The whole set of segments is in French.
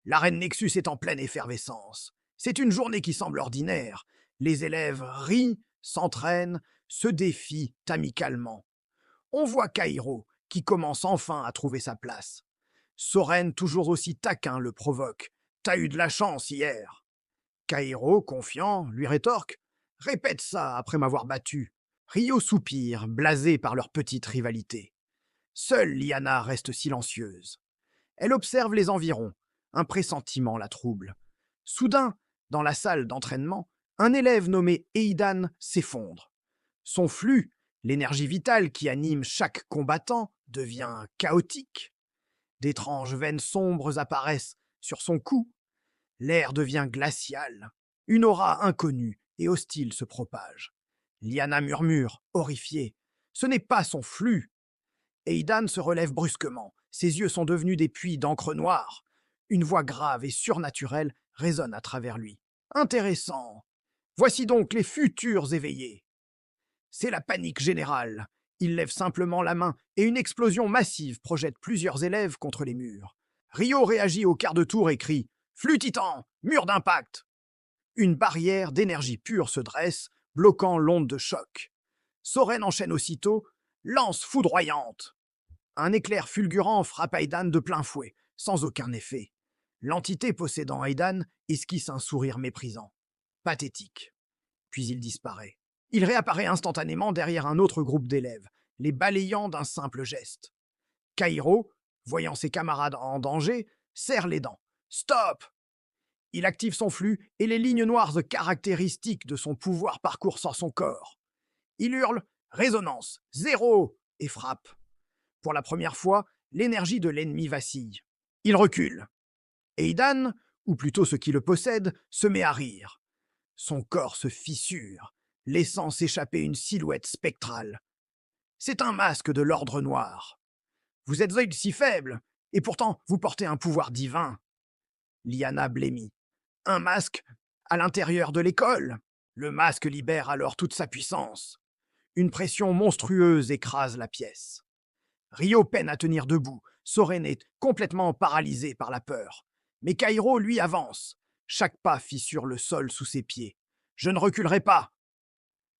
L'arène Nexus est en pleine effervescence. C'est une journée qui semble ordinaire. Les élèves rient, s'entraînent, se défient amicalement. On voit Kairo, qui commence enfin à trouver sa place. Soren, toujours aussi taquin, le provoque. T'as eu de la chance hier. Kairo, confiant, lui rétorque. Répète ça après m'avoir battu. Rio soupire, blasé par leur petite rivalité. Seule Liana reste silencieuse. Elle observe les environs. Un pressentiment la trouble. Soudain, dans la salle d'entraînement, un élève nommé Eidan s'effondre. Son flux, l'énergie vitale qui anime chaque combattant, devient chaotique. D'étranges veines sombres apparaissent sur son cou. L'air devient glacial. Une aura inconnue et hostile se propage. Liana murmure, horrifiée. Ce n'est pas son flux. Eidan se relève brusquement. Ses yeux sont devenus des puits d'encre noire. Une voix grave et surnaturelle résonne à travers lui. Intéressant. Voici donc les futurs éveillés. C'est la panique générale. Il lève simplement la main et une explosion massive projette plusieurs élèves contre les murs. Rio réagit au quart de tour et crie « Flux titan, mur d'impact !» Une barrière d'énergie pure se dresse, bloquant l'onde de choc. Soren enchaîne aussitôt « Lance foudroyante !» Un éclair fulgurant frappe Aidan de plein fouet, sans aucun effet. L'entité possédant Aidan esquisse un sourire méprisant. Pathétique. Puis il disparaît. Il réapparaît instantanément derrière un autre groupe d'élèves, les balayant d'un simple geste. Kairo, voyant ses camarades en danger, serre les dents. « Stop !» Il active son flux et les lignes noires caractéristiques de son pouvoir parcourent son corps. Il hurle « Résonance, zéro !» et frappe. Pour la première fois, l'énergie de l'ennemi vacille. Il recule. Eidan, ou plutôt ce qui le possède, se met à rire. Son corps se fissure, laissant s'échapper une silhouette spectrale. C'est un masque de l'ordre noir. Vous êtes si faible, et pourtant vous portez un pouvoir divin. Liana blêmit. Un masque à l'intérieur de l'école. Le masque libère alors toute sa puissance. Une pression monstrueuse écrase la pièce. Rio peine à tenir debout. Soren est complètement paralysé par la peur. Mais Kairo, lui, avance. Chaque pas fissure le sol sous ses pieds. Je ne reculerai pas.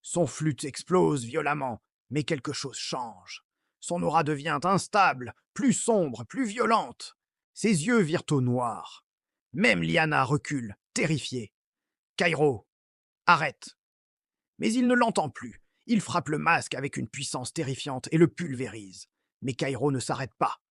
Son flûte explose violemment, mais quelque chose change. Son aura devient instable, plus sombre, plus violente. Ses yeux virent au noir. Même Liana recule, terrifiée. Kairo, arrête. Mais il ne l'entend plus. Il frappe le masque avec une puissance terrifiante et le pulvérise. Mais Kairo ne s'arrête pas.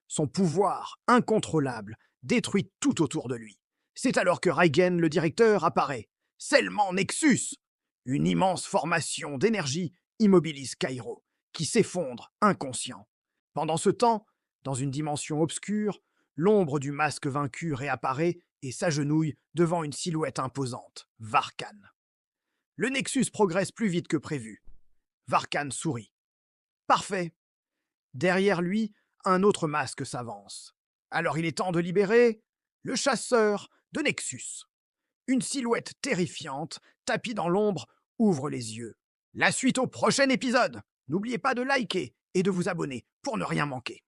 Son pouvoir, incontrôlable, détruit tout autour de lui. C'est alors que Raigen, le directeur, apparaît. Scellement Nexus! Une immense formation d'énergie immobilise Kairo, qui s'effondre, inconscient. Pendant ce temps, dans une dimension obscure, l'ombre du masque vaincu réapparaît et s'agenouille devant une silhouette imposante, Varkan. Le Nexus progresse plus vite que prévu. Varkan sourit. Parfait. Derrière lui, un autre masque s'avance. Alors il est temps de libérer le chasseur de Nexus. Une silhouette terrifiante, tapie dans l'ombre, ouvre les yeux. La suite au prochain épisode. N'oubliez pas de liker et de vous abonner pour ne rien manquer.